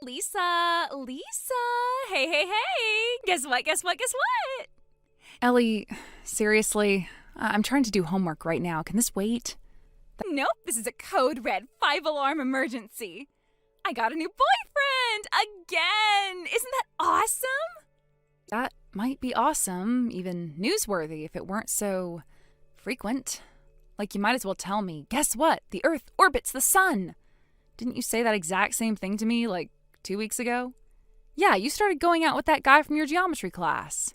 Lisa. Hey, hey, hey. Guess what? Ellie, seriously, I'm trying to do homework right now. Can this wait? Nope, this is a code red 5-alarm emergency. I got a new boyfriend again. Isn't that awesome? That might be awesome, even newsworthy if it weren't so frequent. Like, you might as well tell me, guess what? The Earth orbits the sun. Didn't you say that exact same thing to me, like, 2 weeks ago? Yeah, you started going out with that guy from your geometry class.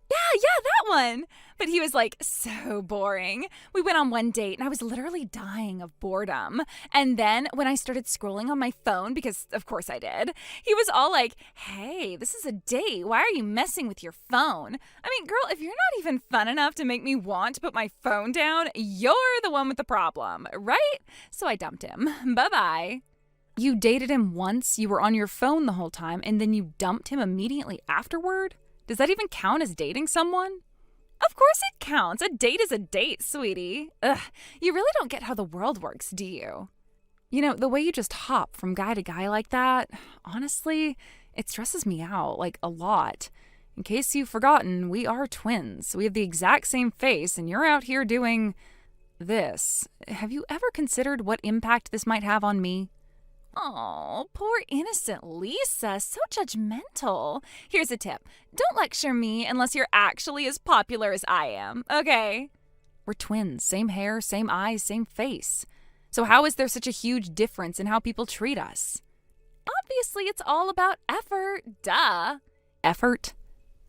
Yeah, that one. But he was like so boring. We went on one date and I was literally dying of boredom. And then when I started scrolling on my phone, because of course I did, he was all like, hey, this is a date. Why are you messing with your phone? I mean, girl, if you're not even fun enough to make me want to put my phone down, you're the one with the problem, right? So I dumped him. Bye-bye. You dated him once, you were on your phone the whole time, and then you dumped him immediately afterward? Does that even count as dating someone? Of course it counts. A date is a date, sweetie. Ugh, you really don't get how the world works, do you? You know, the way you just hop from guy to guy like that, honestly, it stresses me out, like, a lot. In case you've forgotten, we are twins. We have the exact same face, and you're out here doing this. Have you ever considered what impact this might have on me? Oh, poor innocent Lisa, so judgmental. Here's a tip. Don't lecture me unless you're actually as popular as I am, okay? We're twins, same hair, same eyes, same face. So how is there such a huge difference in how people treat us? Obviously, it's all about effort, duh. Effort?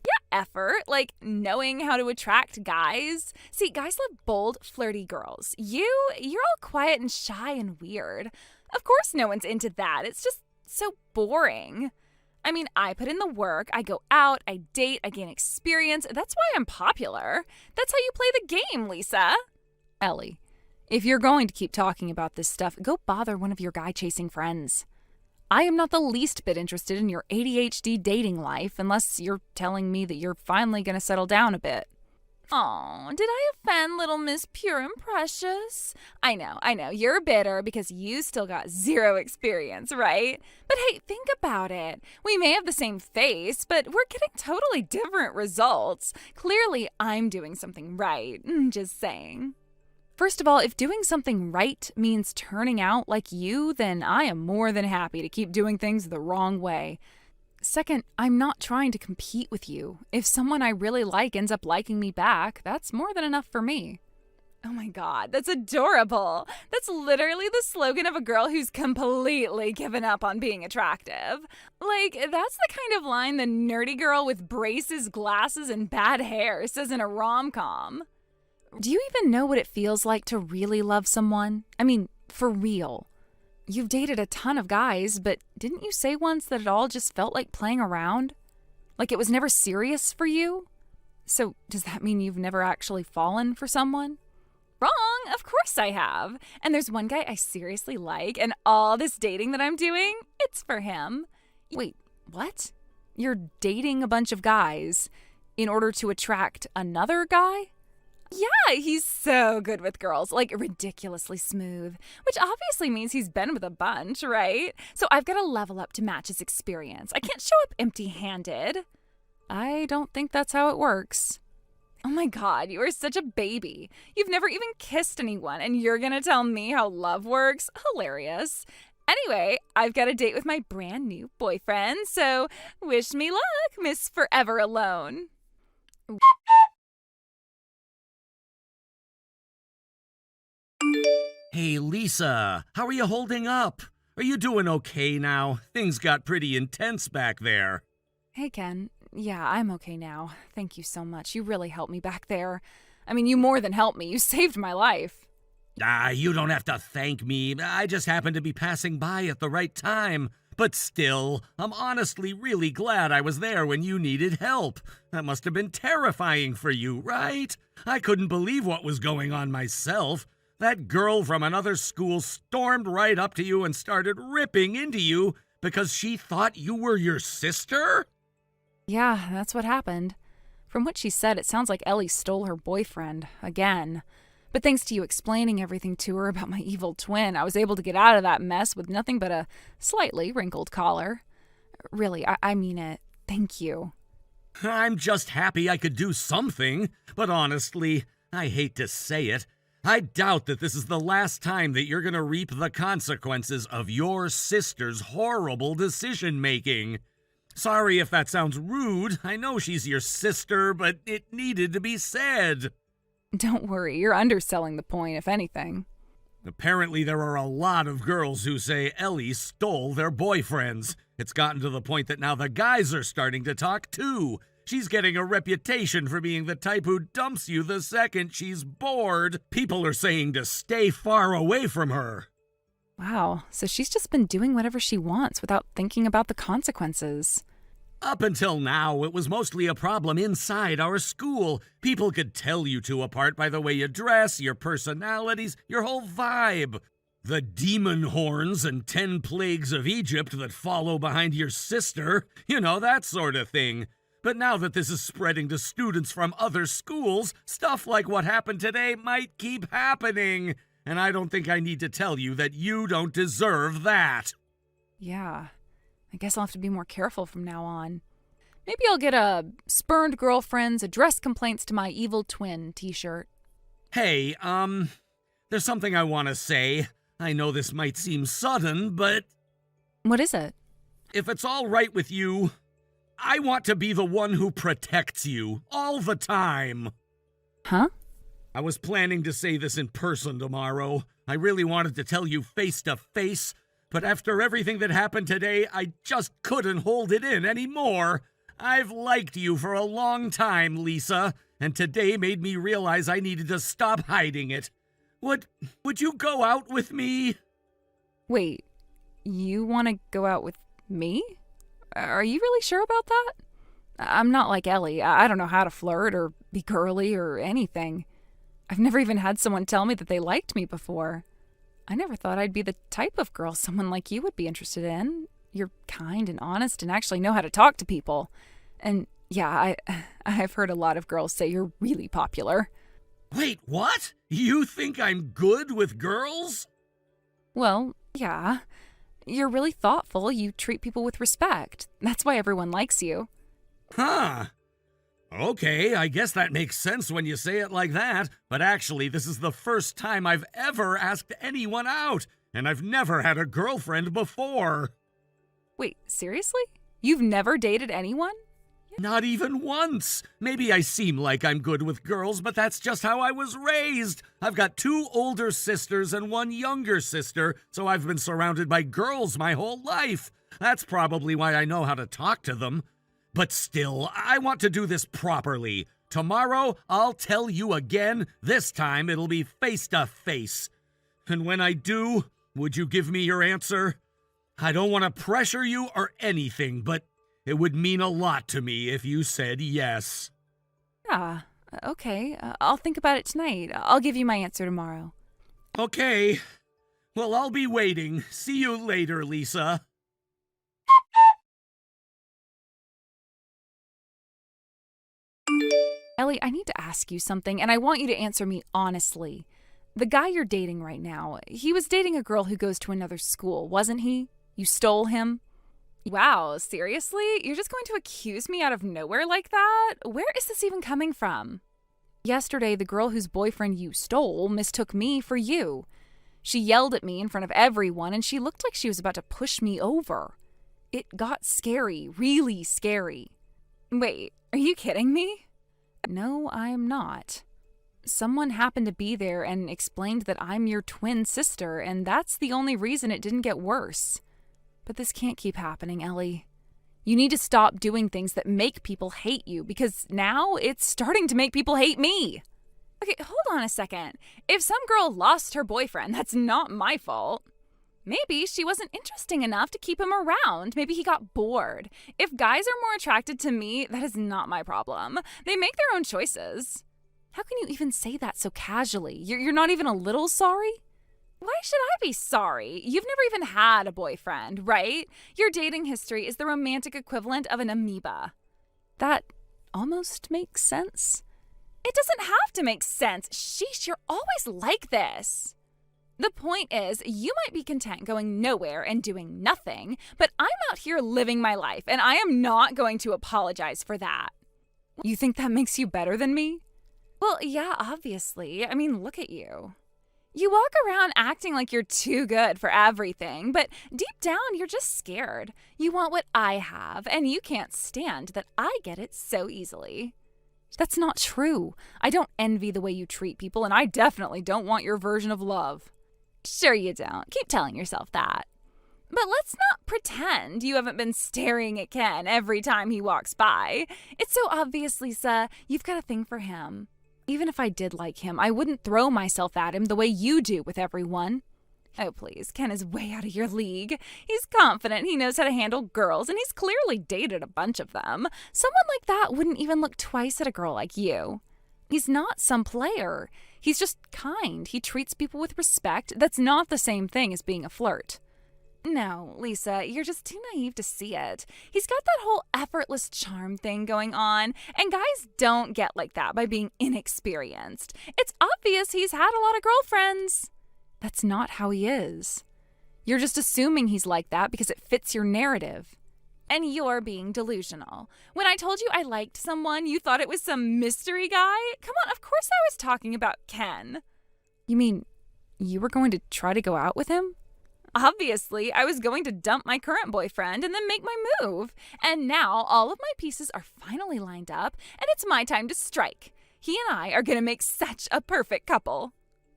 Yeah, effort, like knowing how to attract guys. See, guys love bold, flirty girls. You're all quiet and shy and weird. Of course no one's into that. It's just so boring. I mean, I put in the work, I go out, I date, I gain experience. That's why I'm popular. That's how you play the game, Lisa. Ellie, if you're going to keep talking about this stuff, go bother one of your guy-chasing friends. I am not the least bit interested in your ADHD dating life unless you're telling me that you're finally going to settle down a bit. Oh, did I offend little Miss Pure and Precious? I know, you're bitter because you still got zero experience, right? But hey, think about it. We may have the same face, but we're getting totally different results. Clearly, I'm doing something right. Just saying. First of all, if doing something right means turning out like you, then I am more than happy to keep doing things the wrong way. Second, I'm not trying to compete with you. If someone I really like ends up liking me back, that's more than enough for me. Oh my God, that's adorable. That's literally the slogan of a girl who's completely given up on being attractive. Like, that's the kind of line the nerdy girl with braces, glasses, and bad hair says in a rom-com. Do you even know what it feels like to really love someone? I mean, for real. You've dated a ton of guys, but didn't you say once that it all just felt like playing around? Like it was never serious for you? So does that mean you've never actually fallen for someone? Wrong, of course I have. And there's one guy I seriously like, and all this dating that I'm doing, it's for him. Wait, what? You're dating a bunch of guys in order to attract another guy? Yeah, he's so good with girls, like ridiculously smooth, which obviously means he's been with a bunch, right? So I've got to level up to match his experience. I can't show up empty-handed. I don't think that's how it works. Oh my God, you are such a baby. You've never even kissed anyone, and you're gonna tell me how love works? Hilarious. Anyway, I've got a date with my brand new boyfriend, so wish me luck, Miss Forever Alone. Hey, Lisa, how are you holding up? Are you doing okay now? Things got pretty intense back there. Hey, Ken. Yeah, I'm okay now. Thank you so much. You really helped me back there. I mean, you more than helped me. You saved my life. You don't have to thank me. I just happened to be passing by at the right time. But still, I'm honestly really glad I was there when you needed help. That must have been terrifying for you, right? I couldn't believe what was going on myself. That girl from another school stormed right up to you and started ripping into you because she thought you were your sister? Yeah, that's what happened. From what she said, it sounds like Ellie stole her boyfriend, again. But thanks to you explaining everything to her about my evil twin, I was able to get out of that mess with nothing but a slightly wrinkled collar. Really, I mean it. Thank you. I'm just happy I could do something, but honestly, I hate to say it, I doubt that this is the last time that you're gonna reap the consequences of your sister's horrible decision-making. Sorry if that sounds rude. I know she's your sister, but it needed to be said. Don't worry, you're underselling the point, if anything. Apparently, there are a lot of girls who say Ellie stole their boyfriends. It's gotten to the point that now the guys are starting to talk too. She's getting a reputation for being the type who dumps you the second she's bored. People are saying to stay far away from her. Wow, so she's just been doing whatever she wants without thinking about the consequences. Up until now, it was mostly a problem inside our school. People could tell you two apart by the way you dress, your personalities, your whole vibe. The demon horns and 10 plagues of Egypt that follow behind your sister, that sort of thing. But now that this is spreading to students from other schools, stuff like what happened today might keep happening. And I don't think I need to tell you that you don't deserve that. Yeah, I guess I'll have to be more careful from now on. Maybe I'll get a spurned girlfriends address complaints to my evil twin t-shirt. Hey, there's something I want to say. I know this might seem sudden, but... What is it? If it's all right with you, I want to be the one who protects you all the time. Huh? I was planning to say this in person tomorrow. I really wanted to tell you face to face, but after everything that happened today, I just couldn't hold it in anymore. I've liked you for a long time, Lisa, and today made me realize I needed to stop hiding it. Would you go out with me? Wait, you want to go out with me? Are you really sure about that? I'm not like Ellie. I don't know how to flirt or be girly or anything. I've never even had someone tell me that they liked me before. I never thought I'd be the type of girl someone like you would be interested in. You're kind and honest and actually know how to talk to people. And yeah, I've heard a lot of girls say you're really popular. Wait, what? You think I'm good with girls? Well, yeah. You're really thoughtful. You treat people with respect. That's why everyone likes you. Huh. Okay, I guess that makes sense when you say it like that, but actually this is the first time I've ever asked anyone out, and I've never had a girlfriend before. Wait, seriously? You've never dated anyone? Not even once. Maybe I seem like I'm good with girls, but that's just how I was raised. I've got 2 older sisters and 1 younger sister, so I've been surrounded by girls my whole life. That's probably why I know how to talk to them. But still, I want to do this properly. Tomorrow, I'll tell you again. This time, it'll be face to face. And when I do, would you give me your answer? I don't want to pressure you or anything, but it would mean a lot to me if you said yes. Yeah, okay. I'll think about it tonight. I'll give you my answer tomorrow. Okay. Well, I'll be waiting. See you later, Lisa. Ellie, I need to ask you something, and I want you to answer me honestly. The guy you're dating right now, he was dating a girl who goes to another school, wasn't he? You stole him? Wow, seriously? You're just going to accuse me out of nowhere like that? Where is this even coming from? Yesterday, the girl whose boyfriend you stole mistook me for you. She yelled at me in front of everyone, and she looked like she was about to push me over. It got scary, really scary. Wait, are you kidding me? No, I'm not. Someone happened to be there and explained that I'm your twin sister, and that's the only reason it didn't get worse. But this can't keep happening, Ellie. You need to stop doing things that make people hate you, because now it's starting to make people hate me. Okay, hold on a second. If some girl lost her boyfriend, that's not my fault. Maybe she wasn't interesting enough to keep him around. Maybe he got bored. If guys are more attracted to me, that is not my problem. They make their own choices. How can you even say that so casually? You're not even a little sorry? Why should I be sorry? You've never even had a boyfriend, right? Your dating history is the romantic equivalent of an amoeba. That almost makes sense. It doesn't have to make sense. Sheesh, you're always like this. The point is, you might be content going nowhere and doing nothing, but I'm out here living my life, and I am not going to apologize for that. You think that makes you better than me? Well, yeah, obviously. I mean, look at you. You walk around acting like you're too good for everything, but deep down, you're just scared. You want what I have, and you can't stand that I get it so easily. That's not true. I don't envy the way you treat people, and I definitely don't want your version of love. Sure you don't. Keep telling yourself that. But let's not pretend you haven't been staring at Ken every time he walks by. It's so obvious, Lisa. You've got a thing for him. Even if I did like him, I wouldn't throw myself at him the way you do with everyone. Oh, please. Ken is way out of your league. He's confident, he knows how to handle girls, and he's clearly dated a bunch of them. Someone like that wouldn't even look twice at a girl like you. He's not some player. He's just kind. He treats people with respect. That's not the same thing as being a flirt. No, Lisa, you're just too naive to see it. He's got that whole effortless charm thing going on, and guys don't get like that by being inexperienced. It's obvious he's had a lot of girlfriends. That's not how he is. You're just assuming he's like that because it fits your narrative. And you're being delusional. When I told you I liked someone, you thought it was some mystery guy? Come on, of course I was talking about Ken. You mean you were going to try to go out with him? Obviously, I was going to dump my current boyfriend and then make my move. And now all of my pieces are finally lined up, and it's my time to strike. He and I are going to make such a perfect couple.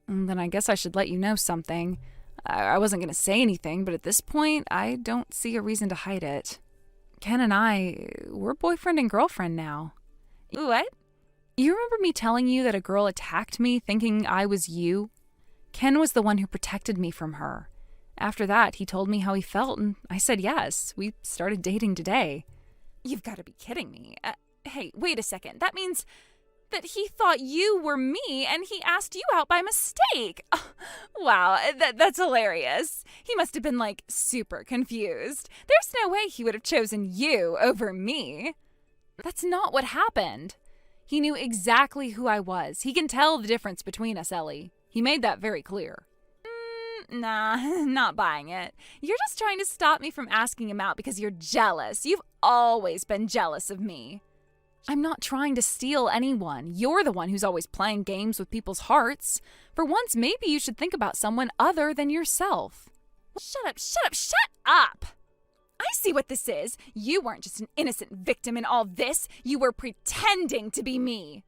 Then I guess I should let you know something. I wasn't going to say anything, but at this point, I don't see a reason to hide it. Ken and we're boyfriend and girlfriend now. What? You remember me telling you that a girl attacked me thinking I was you? Ken was the one who protected me from her. After that, he told me how he felt, and I said yes. We started dating today. You've got to be kidding me. Hey, wait a second. That means that he thought you were me and he asked you out by mistake. Wow, that's hilarious. He must have been like super confused. There's no way he would have chosen you over me. That's not what happened. He knew exactly who I was. He can tell the difference between us, Ellie. He made that very clear. Nah, not buying it. You're just trying to stop me from asking him out because you're jealous. You've always been jealous of me. I'm not trying to steal anyone. You're the one who's always playing games with people's hearts. For once, maybe you should think about someone other than yourself. Shut up, shut up, shut up! I see what this is. You weren't just an innocent victim in all this. You were pretending to be me.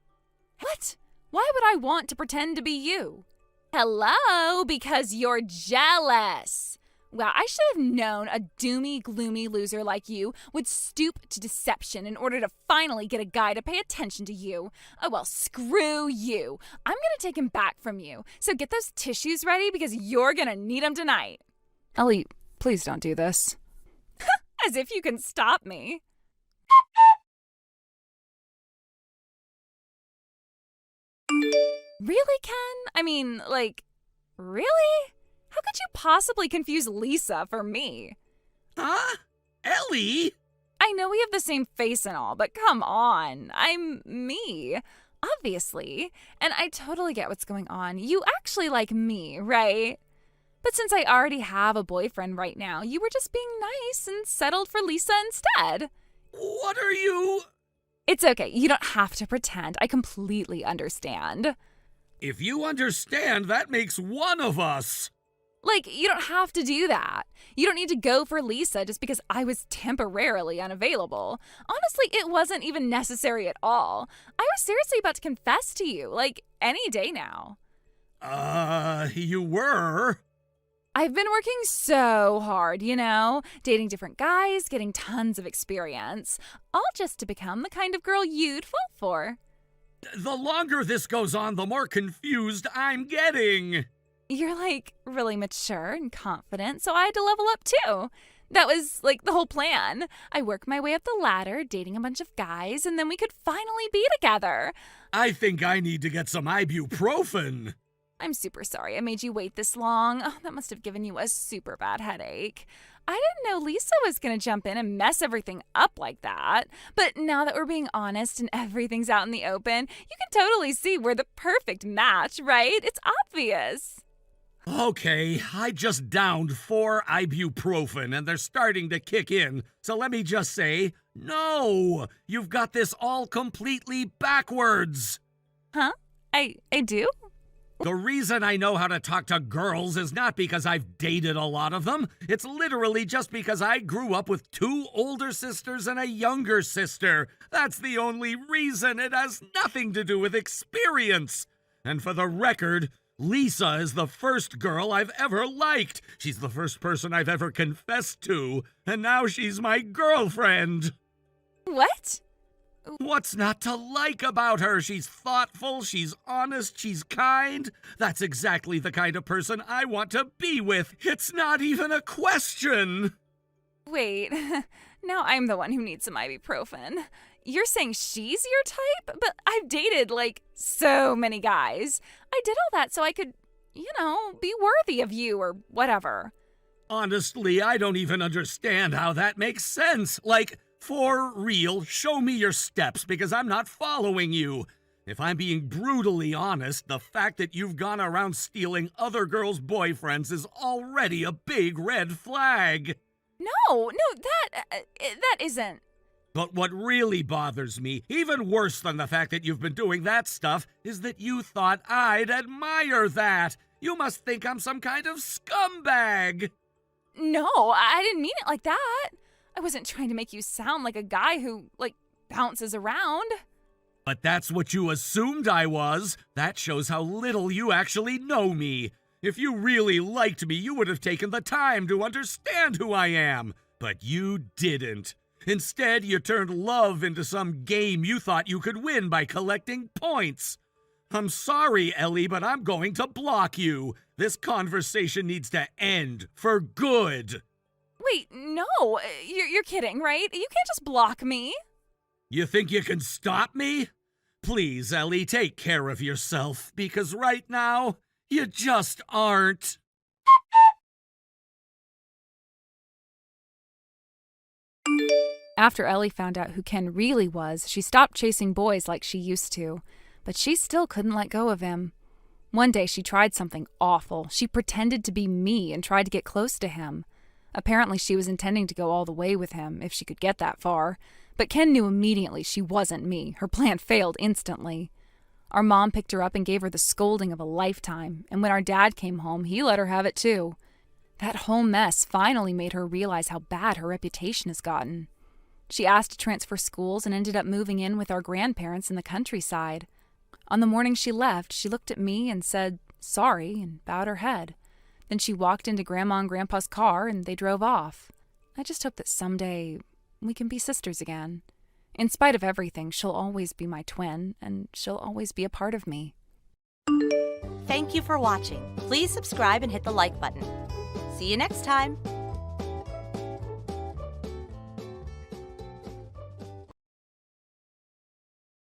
What? Why would I want to pretend to be you? Hello, because you're jealous. Wow, I should have known a doomy, gloomy loser like you would stoop to deception in order to finally get a guy to pay attention to you. Oh, well, screw you. I'm going to take him back from you. So get those tissues ready because you're going to need them tonight. Ellie, please don't do this. As if you can stop me. Really, Ken? I mean, like, really? How could you possibly confuse Lisa for me? Huh? Ellie? I know we have the same face and all, but come on. I'm me, obviously. And I totally get what's going on. You actually like me, right? But since I already have a boyfriend right now, you were just being nice and settled for Lisa instead. What are you? It's okay. You don't have to pretend. I completely understand. If you understand, that makes one of us. Like, you don't have to do that. You don't need to go for Lisa just because I was temporarily unavailable. Honestly, it wasn't even necessary at all. I was seriously about to confess to you, like, any day now. You were? I've been working so hard, you know, dating different guys, getting tons of experience, all just to become the kind of girl you'd fall for. The longer this goes on, the more confused I'm getting. You're, like, really mature and confident, so I had to level up, too. That was, like, the whole plan. I worked my way up the ladder, dating a bunch of guys, and then we could finally be together. I think I need to get some ibuprofen. I'm super sorry I made you wait this long. Oh, that must have given you a super bad headache. I didn't know Lisa was going to jump in and mess everything up like that. But now that we're being honest and everything's out in the open, you can totally see we're the perfect match, right? It's obvious. Okay, I just downed 4 ibuprofen and they're starting to kick in. So let me just say, no! You've got this all completely backwards! Huh? I do? The reason I know how to talk to girls is not because I've dated a lot of them. It's literally just because I grew up with 2 older sisters and a younger sister. That's the only reason. It has nothing to do with experience. And for the record, Lisa is the first girl I've ever liked. She's the first person I've ever confessed to. And now she's my girlfriend. What? What's not to like about her? She's thoughtful, she's honest, she's kind. That's exactly the kind of person I want to be with. It's not even a question. Wait, now I'm the one who needs some ibuprofen. You're saying she's your type? But I've dated, so many guys. I did all that so I could, be worthy of you or whatever. Honestly, I don't even understand how that makes sense. For real, show me your steps because I'm not following you. If I'm being brutally honest, the fact that you've gone around stealing other girls' boyfriends is already a big red flag. No, that isn't. But what really bothers me, even worse than the fact that you've been doing that stuff, is that you thought I'd admire that. You must think I'm some kind of scumbag. No, I didn't mean it like that. I wasn't trying to make you sound like a guy who, bounces around. But that's what you assumed I was. That shows how little you actually know me. If you really liked me, you would have taken the time to understand who I am. But you didn't. Instead, you turned love into some game you thought you could win by collecting points. I'm sorry, Ellie, but I'm going to block you. This conversation needs to end for good. Wait, no, you're kidding, right? You can't just block me. You think you can stop me? Please, Ellie, take care of yourself, because right now, you just aren't. After Ellie found out who Ken really was, she stopped chasing boys like she used to. But she still couldn't let go of him. One day she tried something awful. She pretended to be me and tried to get close to him. Apparently she was intending to go all the way with him, if she could get that far. But Ken knew immediately she wasn't me. Her plan failed instantly. Our mom picked her up and gave her the scolding of a lifetime, and when our dad came home, he let her have it too. That whole mess finally made her realize how bad her reputation has gotten. She asked to transfer schools and ended up moving in with our grandparents in the countryside. On the morning she left, she looked at me and said, "Sorry," and bowed her head. Then she walked into Grandma and Grandpa's car and they drove off. I just hope that someday we can be sisters again. In spite of everything, she'll always be my twin, and she'll always be a part of me. Thank you for watching. Please subscribe and hit the like button. See you next time.